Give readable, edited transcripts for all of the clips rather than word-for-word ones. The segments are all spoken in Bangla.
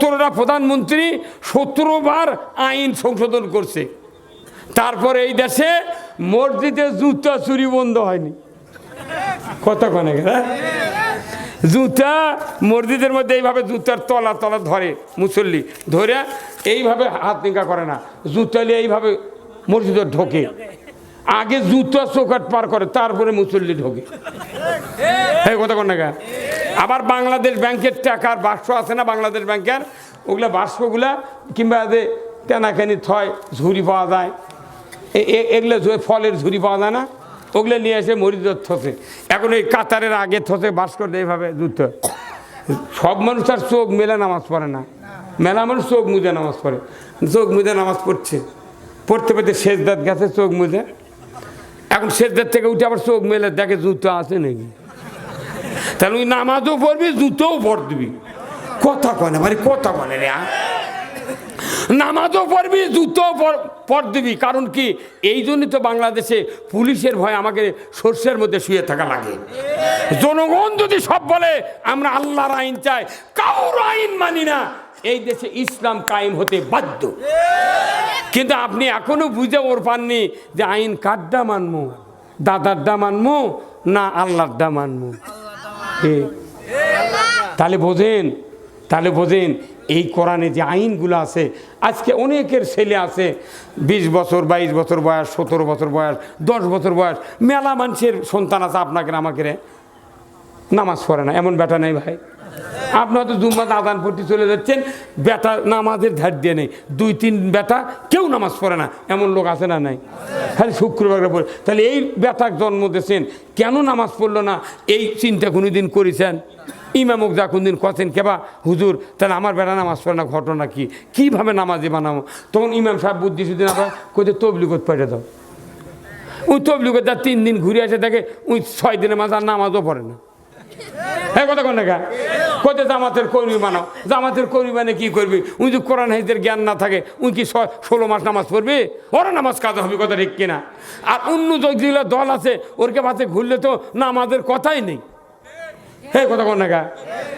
17টা প্রধানমন্ত্রী 17 বার আইন সংশোধন করছে, তারপরে এই দেশে মসজিদে জুতা চুরি বন্ধ হয়নি। কথা কনে জুতা মসজিদের মধ্যে এইভাবে জুতার তলা তলা ধরে মুসল্লি, ধরে এইভাবে হাত নিকা করে না, জুতা নিয়ে এইভাবে মসজিদে ঢোকে। আগে জুতা চৌকাট পার করে, তারপরে মুসল্লি ঢোকে। এই কথা কন না। আবার বাংলাদেশ ব্যাংকের টাকার বাক্স আছে না, বাংলাদেশ ব্যাংকের ওগুলা বাক্সগুলা কিংবা যে কেনাকানি থয় ঝুড়ি পাওয়া যায়, এগুলো ফলের ঝুড়ি পাওয়া যায় না, ওগুলো নিয়ে এসে মসজিদে থসে। এখন এই কাতারের আগে থসে বাস করতে এইভাবে জুতো। সব মানুষ আর চোখ মেলে নামাজ পড়ে না, মেলা মানুষ চোখ মুজে নামাজ পড়ে। চোখ মুজে নামাজ পড়ছে, পড়তে পড়তে সেজদাত গেছে চোখ মুজে, এখন সেজদার থেকে উঠে আবার চোখ মেলে দেখে জুতো আছে নাকি। তাহলে ওই নামাজও পড়বি, জুতোও পড় দিবি। কথা কনে ভাই, কথা কনে রে, নামাজও পড়বি, জুতোও পড় দিবি। কারণ কি, এই জন্যই তো বাংলাদেশে পুলিশের ভয় আমাকে সর্ষের মধ্যে শুয়ে থাকা লাগে। জনগণ যদি সব বলে আমরা আল্লাহর আইন চাই, কারোর আইন মানি না, এই দেশে ইসলাম কায়েম হতে বাধ্য। কিন্তু আপনি এখনো বুঝে ওর পাননি যে আইন কারডা মানবো, দাদারডা মানবো না আল্লাহরডা মানবো। তাহলে বোঝেন এই কোরআনে যে আইনগুলো আছে, আজকে অনেকের ছেলে আছে 20 বছর 22 বছর বয়স, 17 বছর বয়স, 10 বছর বয়স, মেলা মানুষের সন্তান আছে আপনাকে আমাকে, নামাজ পড়ে না। এমন বেটা নেই ভাই। আপনার তো জুম্মাতে আদান পড়তে চলে যাচ্ছেন, বেটা নামাজের ধার দিয়ে নেই, 2-3 বেটা কেউ নামাজ পড়ে না, এমন লোক আছে না নাই? খালি শুক্রবার পড়ে। তাহলে এই বেটাক জন্ম দিয়েছেন, কেন নামাজ পড়লো না, এই চিন্তা কোনোদিন করেছেন? ইমামক যা কোনদিন কথা কেবা হুজুর তাহলে আমার বেটা নামাজ পড়ে না, ঘটনা কি, কীভাবে নামাজি বানাবো? তখন ইমাম সাহেব বুদ্ধি সুদিন আবার কোথায় তবলিগত পাঠিয়ে দাও। ওই তবলিগত যা 3 দিন ঘুরে আসে দেখে ওই 6 দিনের মাঝে আর নামাজও পড়ে না। হ্যাঁ কথা কোন দেখা কোথায় জামাতের কর্মী বানাও, জামাতের কর্মী মানে কি করবি? উনি যদি কোরআন হাদিসের জ্ঞান না থাকে, উনি কি 16 মাস নামাজ পড়বে? ওরা নামাজ কাজ হবে, কথা ঠিক কিনা? আর অন্য যেগুলো দল আছে ওরকে পাশে ঘুরলে তো নামাজের কথাই নেই। হ্যাঁ কথা কোন দেখা।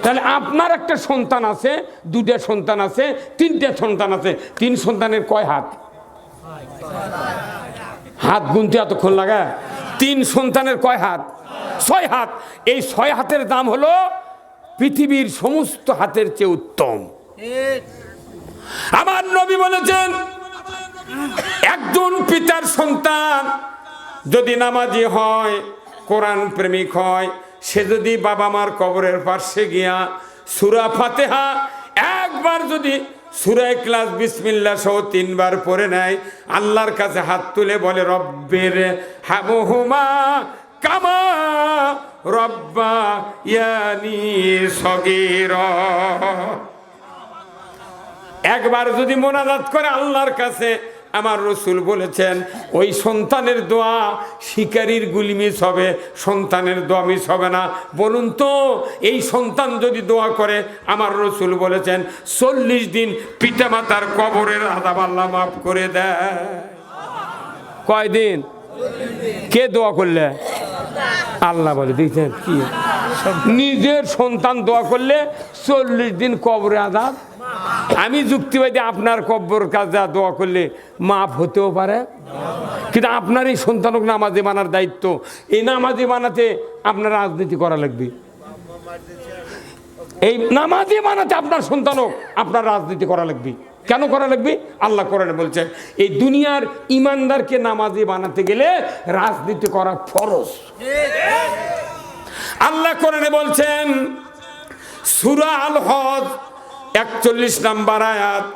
তাহলে আপনার একটা সন্তান আছে, 2টা সন্তান আছে, 3টে সন্তান আছে, 3 সন্তানের কয় হাত? হাত গুনতে এতক্ষণ লাগা? 3 সন্তানের কয় হাত? 6 হাত। এই 6 হাতের দাম হলো পৃথিবীর সমস্ত হাতের চেয়ে উত্তম। আমার নবী বলেছেন, একজন পিতার সন্তান যদি নামাজি হয়, কোরআন প্রেমিক হয়, সে যদি বাবা মার কবরের পাশে গিয়া সূরা ফাতিহা একবার যদি সূরা ইখলাস বিসমিল্লাহ সহ 3 বার পড়ে নেয়, আল্লাহর কাছে হাত তুলে বলে রব্বির হামহুমা কামা রব্বায়ানি সগীরা, একবার যদি মোনাজাত করে আল্লাহর কাছে, আমার রাসূল বলেছেন ওই সন্তানের দোয়া শিকারীর গুলি মিস হবে, সন্তানের দোয়া মিস হবে না। বলুন তো, এই সন্তান যদি দোয়া করে, আমার রাসূল বলেছেন 40 দিন পিতামাতার কবরের আযাব আল্লাহ মাফ করে দেয়। কয়দিন? কে দোয়া করলে? আল্লাহ বলে দিয়েছেন কি, নিজের সন্তান দোয়া করলে 40 দিন কবরে আযাব। আমি যুক্তিবাদী, আপনার কব্বর কাজে দোয়া করলে মাফ হতেও পারে, কিন্তু আপনার এই সন্তানকে নামাজি বানার দায়িত্ব। এই নামাজি বানাতে আপনার রাজনীতি করা লাগবে, এই নামাজি বানাতে আপনার সন্তানক আপনার রাজনীতি করা লাগবে। কেন করা লাগবে? আল্লাহ কোরআনে বলছেন এই দুনিয়ার ইমানদারকে নামাজি বানাতে গেলে রাজনীতি করা ফরজ। আল্লাহ কোরআনে বলছেন সূরা আল হজ 41 নম্বর আয়াত,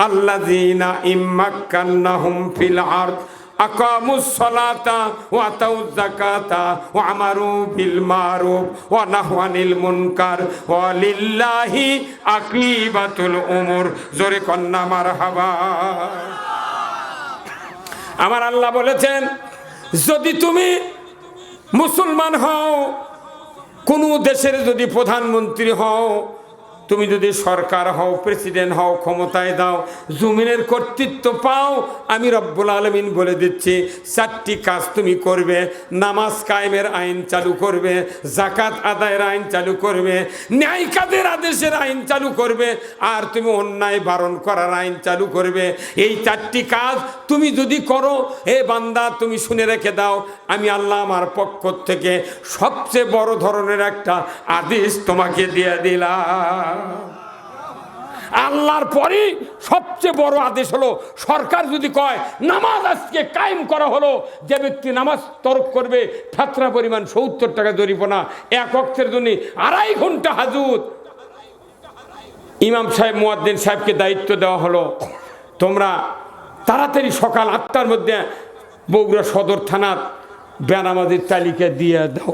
আল্লাযীনা ইম্মাক্কান্নাহুম ফিল আরদ আকামুস সালাতা ওয়া আতাউয যাকাতা ওয়া আমারু বিল মারুফ ওয়া নাহু আনিল মুনকার ওয়া লিল্লাহি আকিবাতুল উমুর। জোরে কন্না মারহাবা। আমার আল্লাহ বলেছেন, যদি তুমি মুসলমান হও, কোন দেশের যদি প্রধানমন্ত্রী হও, তুমি যদি সরকার হও, প্রেসিডেন্ট হও, ক্ষমতায় দাও, জমিনের কর্তৃত্ব পাও, আমি রব্বুল আলামিন বলে দিচ্ছি 4টি কাজ তুমি করবে। নামাজ কায়েমের আইন চালু করবে, যাকাত আদায়ের আইন চালু করবে, ন্যায় কাজের আদেশের আইন চালু করবে, আর তুমি অন্যায় বারণ করার আইন চালু করবে। এই 4টি কাজ তুমি যদি করো, হে বান্দা তুমি শুনে রেখে দাও, আমি আল্লাহ আমার পক্ষ থেকে সবচেয়ে বড় ধরনের একটা আদেশ তোমাকে দিয়ে দিলাম। আল্লাহর পরই সবচেয়ে বড় আদেশ হলো, সরকার যদি কয় নামাজ আজকে কায়েম করা হলো, যে ব্যক্তি নামাজ তরক করবে ফাতরা পরিমাণ 70 টাকা জরিমানা, 1 ওয়াক্তের জন্য 2.5 ঘন্টা হাজত। ইমাম সাহেব, মুয়াজ্জিন সাহেবকে দায়িত্ব দেওয়া হলো, তোমরা তাড়াতাড়ি সকাল 8টার মধ্যে বগুড়া সদর থানার বেনামাজির তালিকা দিয়ে দাও।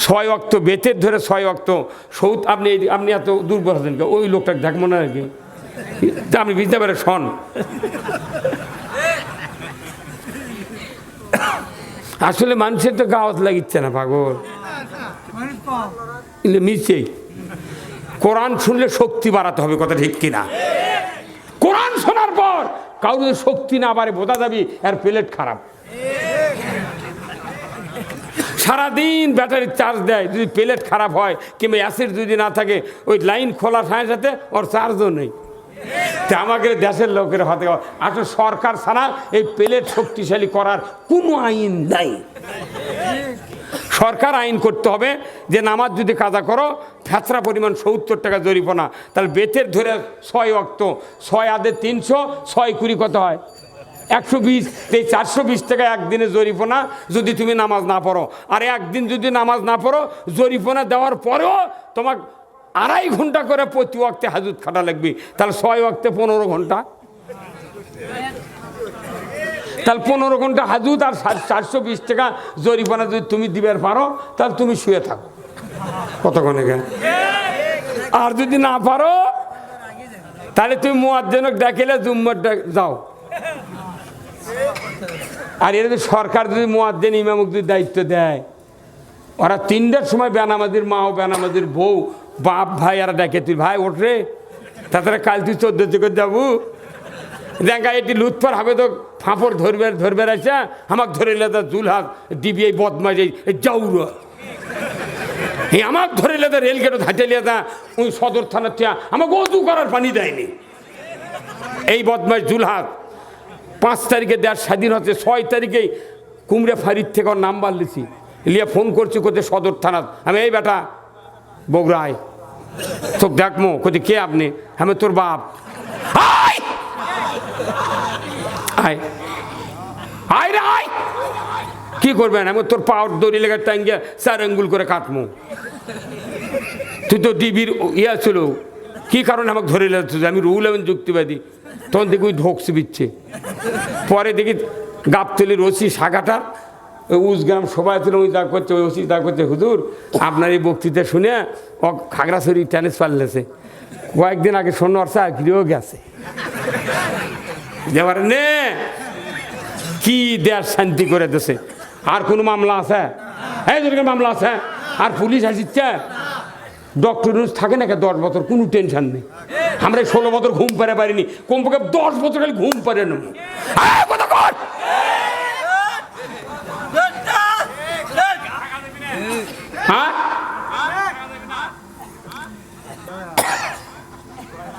6 ওয়াক্ত বেতের ধরে 6 ওয়াক্ত সৌদ। আপনি এত দুর্বল আছেন, ওই লোকটাকে দেখবো না নাকি? আপনি বুঝতে পারে শোন, আসলে মানুষের তো গাওয়াত লাগিচ্ছে না, পাগল মিশে। কোরআন শুনলে শক্তি বাড়াতে হবে, কথা ঠিক কিনা? কোরআন শোনার পর কাউকে শক্তি না বাড়ে, বোঝা যাবি আর প্লেট খারাপ। সারাদিন ব্যাটারি চার্জ দেয়, যদি প্লেট খারাপ হয় কিংবা অ্যাসিড যদি না থাকে, ওই লাইন খোলার সাথে সাথে ওর চার্জও নেই। আমাদের দেশের লোকের হাতে আসলে সরকার ছাড়া এই প্লেট শক্তিশালী করার কোনো আইন নাই। সরকার আইন করতে হবে যে নামাজ যদি কাজা করো ফাতরা পরিমাণ 70 টাকা জরিমানা। তাহলে বেতের ধরে 6 ওয়াক্ত, 6 আদে 300, 6 কুড়ি কত হয়? 120। এই 420 টাকা একদিনে জরিমানা যদি তুমি নামাজ না পড়ো। আর একদিন যদি নামাজ না পড়ো, জরিমানা দেওয়ার পরেও তোমার 2.5 ঘন্টা করে প্রতি ওয়াক্তে হাজত খাটা লাগবে। তাহলে 6 ওয়াক্তে 15 ঘন্টা, তাহলে 15 ঘন্টা হাজত আর 420 টাকা জরিমানা যদি তুমি দিবার পারো, তাহলে তুমি শুয়ে থাকো কতক্ষণে। আর যদি না পারো, তাহলে তুমি মুয়াজ্জিনক ডাকিলে জুম্মার যাও। আর এর সরকার যদি মুয়াজ্জিন ইমামক যদি দায়িত্ব দেয়, ওরা 3টার সময় বেনামাজির মা ও বেনামাজির বউ, বাপ ভাই এরা ডাকে, তুই ভাই ওঠ রে, তাছাড়া কাল তুই 14 থেকে যাবো। দেখা এটি লুৎফর হবে তো ফাঁপড় ধরবে আসা, আমাকে ধরে লেদা জুলহাত দিবি, এই বদমাস এই যাউর আমাকে ধরে লেদা রেলগেটও হাঁটে লেদা ওই সদর থানার থেকে আমাকে অজু করার পানি দেয়নি। এই বদমাস জুলহাত 5 তারিখে দেশ স্বাধীন হচ্ছে, 6 তারিখেই কুমড়ে ফাঁড়ির থেকে ওর নাম্বার লিছি, লিয়ে ফোন করছি কোথায় সদর থানার। আমি এই বেটা বগুড়ায় তোকে দেখমো, কোথায় কে আপনি? আমি তোর বাপ। আয় আয় রে আয়, কি করবেন? আমি তোর পাওয়ার দড়ি লেগে টাঙ্গে 4 আঙ্গুল করে কাটমো। তুই তো ডিবির ইয়া ছিল, কি কারণে আমাকে ধরে লেগেছে? আমি রুল এবং যুক্তিবাদী। তখন দেখি ওই ঢোকসি দিচ্ছে। পরে দেখি গাবতলির ওসি শাখাটার উজগ্রাম সবাই ছিল, ওই দা করছে, ওই ওসি দা করছে, হুজুর আপনার এই বক্তৃতা শুনে ও খাগড়াছড়ি ট্রান্সফার লেছে, কয়েকদিন আগে সোনার চাকরিও গেছে। এবার নে কি দেশ শান্তি করে দেশে। আর কোনো মামলা আছে? এই মামলা আছে? আর পুলিশ আসিচ্ছে? ডক্টর থাকে না 10 বছর, কোনো টেনশন নেই। আমরা 16 বছর ঘুম পারে পারিনি, কমপক্ষে 10 বছর খালি ঘুম পারে নেব। হ্যাঁ,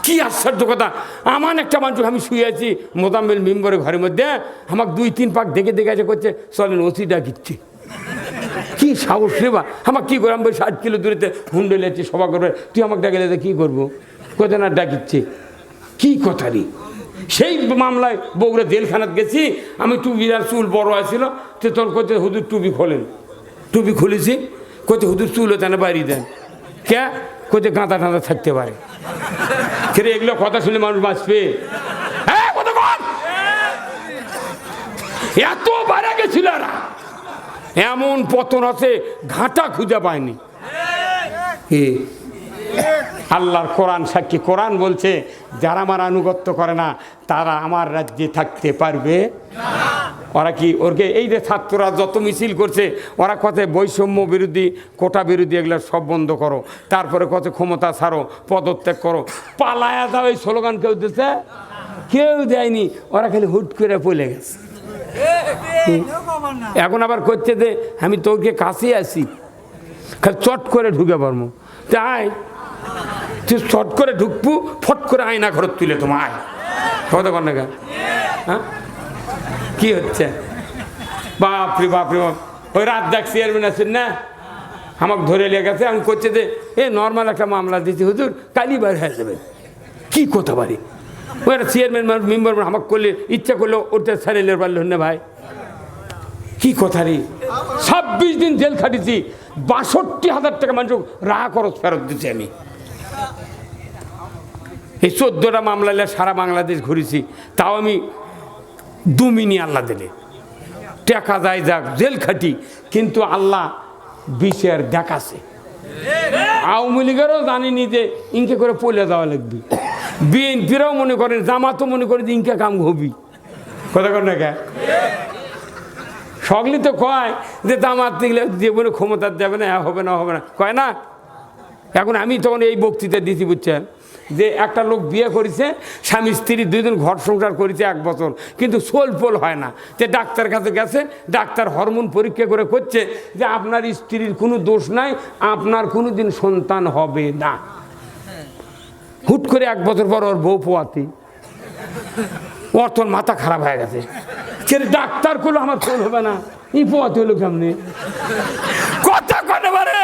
কি আশ্চর্য কথা। আমার একটা মানুষ, আমি শুয়ে আছি মোজাম্মেল মেম্বরের ঘরের মধ্যে, আমাকে 2-3 পাক দেখে আছে করছে, চলেন ওসি ডাকিচ্ছি। কি সাহস রে বা, আমাকে কি করে? আমি 60 কিলো দূরেতে হুন্ডে লেছি সভা করবে, তুই আমাকে ডাকে কি করবো? কোথায় না ডাকিচ্ছে, কি কথা রে? সেই মামলায় বগুড়া জেলখানাত গেছি আমি, টুপির আর চুল বড় আসছিল, তো তোর কোথায় হুজুর টুপি খোলেন। টুপি খুলেছি, কোথায় হুজুর চুল হতে না বাইরে দেন, কে কোথায় গাঁদা টাঁদা থাকতে পারে। সেটা এগুলো কথা শুনে মানুষ বাঁচবে? এত বাইরে গেছিল, এমন পতন আছে ঘাটা খুঁজে পায়নি। আল্লাহর কোরআন সাক্ষী, কোরআন বলছে যারা আমার আনুগত্য করে না তারা আমার রাজ্যে থাকতে পারবে না। ওরা কি ওরকে এই যে ছাত্ররা যত মিছিল করছে ওরা কথায় বৈষম্য বিরোধী কোটা বিরোধী এগুলো সব বন্ধ করো, তারপরে কত ক্ষমতা ছাড়ো, পদত্যাগ করো, পালায়া যাও, এই স্লোগান কেউ দিচ্ছে? কেউ দেয়নি, ওরা খালি হুট করে পলে গেছে। এখন আবার করছে যে আমি তোকে কাছে আসি, খালি চট করে ঢুকে পারবো, তাই তুই চট করে ঢুকবো, ফট করে আয়না ঘর তুলে তোমার আয় কথা কর না। হ্যাঁ কি হচ্ছে? বাপরে বাপরে বাপ, ওই রাত দেখ চেয়ারম্যান আছেন না, আমাকে ধরে নিয়ে গেছে, আমি করছে যে এ নর্মাল একটা মামলা দিচ্ছি হুজুর, কালই বার হয়ে যাবে। কি কথা পারি ওই একটা চেয়ারম্যান মেম্বার আমাকে করলে ইচ্ছা করলো ওটা ছাড়িয়ে পারল না ভাই, কি কথা রে? 26 দিন জেল খাটিছি, 62,000 টাকা মানুষ রাহ খরচ ফেরত দিচ্ছি আমি। এই 14টা মামলা নিয়ে সারা বাংলাদেশ ঘুরেছি, তাও আমি দুমিনি আল্লাহ দিলে টাকা যায় যাক জেল খাটি, কিন্তু আল্লাহ বিচার দেখাছে। আওয়ামী লীগেরও জানিনি যে ইনকে করে পলে যাওয়া লাগবে, বিএনপিরাও মনে করেন, জামাতও মনে করে যে ইনকে কাম হবি কথা কর না কে। সকলে তো কয় যে জামাত নিলে জীবনে ক্ষমতা যাবে না, হবে না হবে না কয় না। এখন আমি তখন এই বক্তৃতা দিচ্ছি বুঝছেন, যে একটা লোক বিয়ে করেছে, স্বামী স্ত্রী দুজন ঘর সংসার করেছে 1 বছর, কিন্তু সোল পোল হয় না। যে ডাক্তার কাছে গেছে, ডাক্তার হরমোন পরীক্ষা করে করছে যে আপনার স্ত্রীর কোনো দোষ নাই, আপনার কোনো দিন সন্তান হবে না। হুট করে 1 বছর পর ওর বউ পোয়াতি, ওর তোর মাথা খারাপ হয়ে গেছে, ডাক্তার করলো আমার সোল হবে না, ই পোয়াতি হলো কেমনি কথা কনে পারে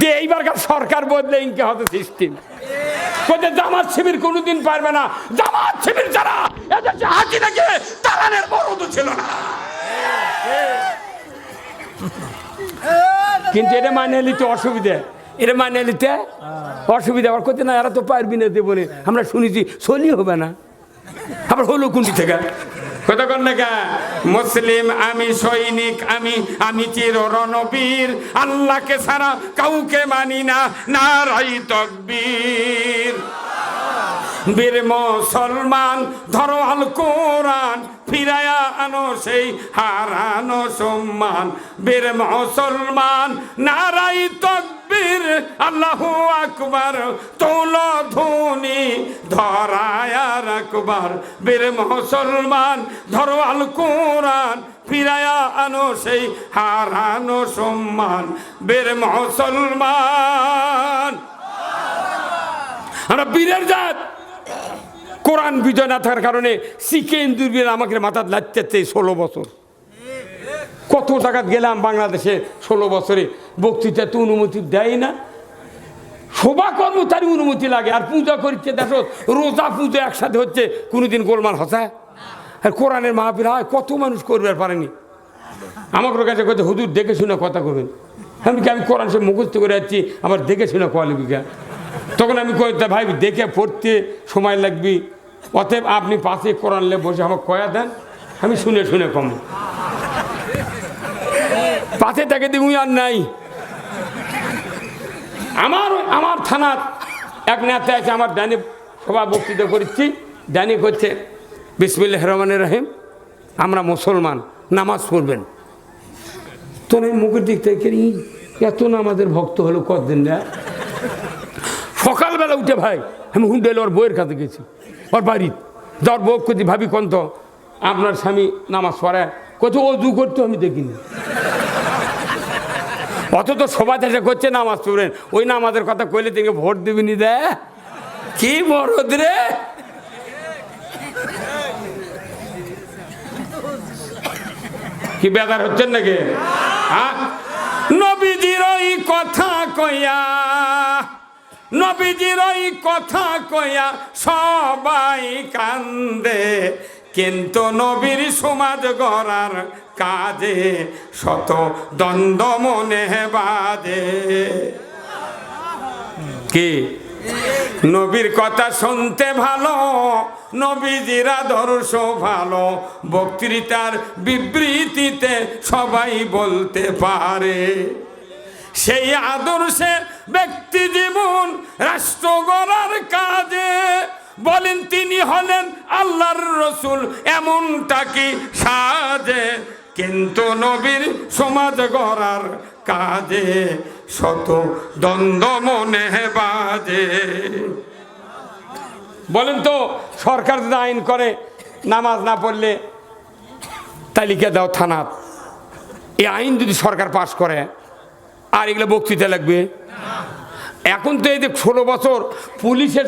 যে এইবারকার সরকার বদলে ইনকে হতে সিস্টেম কোথায় জামাত শিবির কোনোদিন পারবে না। জামাত শিবির যারা এদেশে হাসিনাকে তাড়ানোর বড় ছিল না, কিন্তু এটা মানে নিতে অসুবিধা, এটা মানে নিতে অসুবিধা। আবার করতে না এরা তো পারবি না দেবনে, আমরা শুনেছি সলি হবে না, আবার হলো কোনটি থেকে কথা কর না কে। মুসলিম আমি, সৈনিক আমি, আমি চির রণবীর, আল্লাহকে ছাড়া কাউকে মানি না, নারাই তাকবীর। বীর মুসলমান ধরো আল কোরআন, ফিরায়া আনো সেই হারানো সম্মান। বীর মুসলমান নারাই তাকবীর, আল্লাহু আকবার, তোলো ধ্বনি ধরায়া রাখবার। বীর মুসলমান ধরো আল কোরআন, ফিরায়া আনো সেই হারানো সম্মান। বীর মুসলমান আমরা বীরের জাত। কোরআন বিজয় না থাকার কারণে চিকেন দুর্বীর আমাকে মাথার লাগতে 16 বছর। কত টাকা গেলাম বাংলাদেশে 16 বছরে, বক্তৃতা তো অনুমতি দেয় না, শোভা কর্ম তারই অনুমতি লাগে। আর পূজা করছে দেখো, রোজা পুজো একসাথে হচ্ছে, কোনোদিন গোলমাল হসায়। আর কোরআনের মাহফিল হয়, কত মানুষ করবে আর পারেনি। আমাকে কাছে কথা হুজুর দেখে শুনে কথা করবেন, আমি কোরআন সে মুখস্থ করে যাচ্ছি, আবার দেখে শুনে কোয়ালিফিকা। তখন আমি কই ভাই দেখে পড়তে সময় লাগবে, অতএব আপনি পাশে কোরআন লে বসে আমাকে কয়া দেন, আমি শুনে শুনে কম পাশে তাকে দিবি আর নাই। আমার থানার এক নেতা আছে, আমার ডানে সভা বক্তৃতা করেছি, ডানি করছে বিসমিল্লাহির রহমানির রহিম, আমরা মুসলমান, নামাজ পড়বেন। তো আমি মুখের দিক থেকে এত নামাজের ভক্ত হলো কতদিন না। সকালবেলা উঠে ভাই আমি হুন্ডেল ওর বইয়ের কাছে গেছি, ওর বাড়ি যাওয়ার বউ করছি, ভাবি কোন তো আপনার স্বামী নামাজ পড়ায়, কোথাও অজু করতো আমি দেখিনি। অত তো সবাই এসে করছে নামাজ পড়বেন, ওই নামাজের কথা কইলে তিনি ভোট দিবিনি দে, কি বড়দ রে। কি বেকার হচ্ছেন নাকি? হ্যাঁ, নবীজির ওই কথা কইয়া, নবীজির ওই কথা কইয়া সবাই কান্দে, কিন্তু নবীর সমাজ গড়ার কাজে শত দ্বন্দ্ব মনে বাজে। কি নবীর কথা শুনতে ভালো, নবীজির আদর্শ ভালো, বক্তৃতার বিবৃতিতে সবাই বলতে পারে। সেই আদর্শে ব্যক্তি জীবন রাষ্ট্র গড়ার কাজে বলেন তিনি হলেন আল্লাহর রসুল এমনটা কি সাজে, কিন্তু নবীর সমাজ গড়ার কাজে শত দ্বন্দ্ব মনে বাজে। বলেন তো, সরকার যদি আইন করে নামাজ না পড়লে তালিকা দাও থানার, এই আইন যদি সরকার পাশ করে, আর এগুলো বক্তৃতা লাগবে? এখন তো এই যে 16 বছর পুলিশের